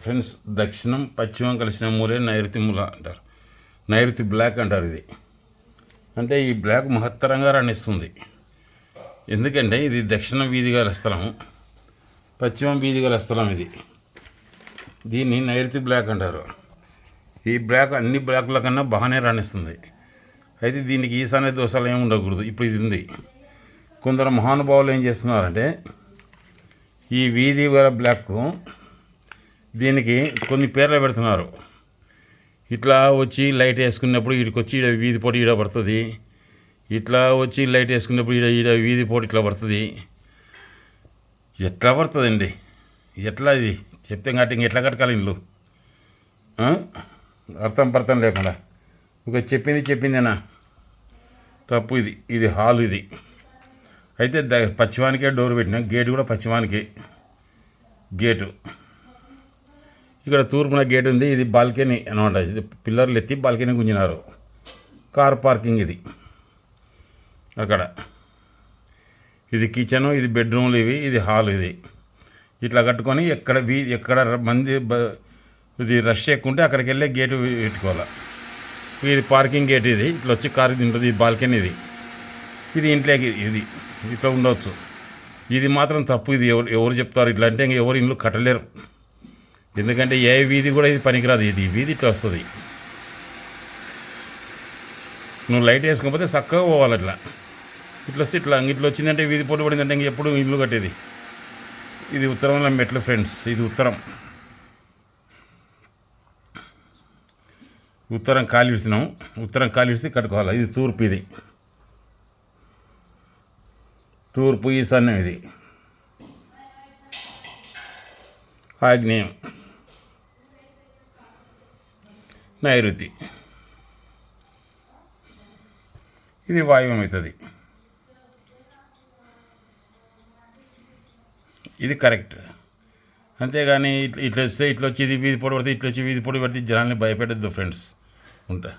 Friends, దక్షిణం పశ్చిమం కలిసిన మూలే నైరుతి మూల అంటారు. నైరుతి బ్లాక్ అంటారు. ఇది అంటే ఈ బ్లాక్ మహత్తరంగా రాణిస్తుంది. ఎందుకంటే ఇది దక్షిణ వీధి గల స్థలం, పశ్చిమం వీధి గల స్థలం. దీన్ని నైరుతి బ్లాక్ అంటారు. ఈ బ్లాక్ అన్ని బ్లాకుల కన్నా బాగానే రాణిస్తుంది. అయితే దీనికి ఈశాన్య దోషాలు ఏమి ఉండకూడదు. ఇప్పుడు ఇది ఉంది. కొందరు మహానుభావులు ఏం చేస్తున్నారంటే ఈ వీధి గల బ్లాక్ దీనికి కొన్ని పేర్లు పెడుతున్నారు. ఇట్లా వచ్చి లైట్ వేసుకున్నప్పుడు వీడికి వచ్చి ఈడ వీధి పోటీ ఈడ పడుతుంది, ఇట్లా వచ్చి లైట్ వేసుకున్నప్పుడు ఈడ వీధి పోటీ ఇట్లా పడుతుంది. ఎట్లా పడుతుందండి? ఎట్లా ఇది చెప్తే కాబట్టి ఎట్లా కట్టుకోవాలి ఇల్లు? అర్థం పర్థం లేకుండా ఒక చెప్పిందేనా తప్పు. ఇది హాల్. అయితే పశ్చిమానికే డోర్ పెట్టిన, గేటు కూడా పశ్చిమానికి గేటు. ఇక్కడ తూర్పున గేట్ ఉంది. ఇది బాల్కనీ అనమాట. ఇది పిల్లర్లు ఎత్తి బాల్కనీ గుంజినారు. కార్ పార్కింగ్ అక్కడ. ఇది కిచెను, ఇది బెడ్రూమ్లు, ఇది హాల్. ఇట్లా కట్టుకొని ఎక్కడ మంది ఇది రష్ ఎక్కువ ఉంటే అక్కడికి వెళ్ళే గేటు పెట్టుకోవాలి. ఇది పార్కింగ్ గేట్. ఇట్లా వచ్చి కారు ఉంటుంది. ఇది బాల్కనీ. ఇది ఇంట్లోకి ఇట్లా ఉండవచ్చు. ఇది మాత్రం తప్పు. ఇది ఎవరు చెప్తారు ఇట్లా అంటే? ఎవరు ఇల్లు కట్టలేరు. ఎందుకంటే ఏ వీధి కూడా ఇది పనికిరాదు. ఇది వీధి ఇట్లా వస్తుంది. నువ్వు లైట్ వేసుకోకపోతే చక్కగా పోవాలి. ఇట్లా వస్తే ఇట్లా వచ్చిందంటే వీధి పోటీ పడిందంటే ఎప్పుడు ఇల్లు కట్టేది. ఇది ఉత్తరంలో మెట్లు ఫ్రెండ్స్. ఇది ఉత్తరం ఖాళీ ఇస్తున్నాం. ఉత్తరం ఖాళీ ఇస్తే కట్టుకోవాలి. ఇది తూర్పు. తూర్పు ఈశాన్యం. ఆగ్నేయం, నైరుతి. ఇది వాయువ్యం అవుతుంది. ఇది కరెక్ట్. అంతేగాని ఇట్లా వస్తే ఇట్లా వచ్చి ఇది వీధి పొడి పడితే, ఇట్లా వచ్చి వీధి పొడి పడితే జనాల్ని భయపెట్టద్దు ఫ్రెండ్స్. ఉంటా.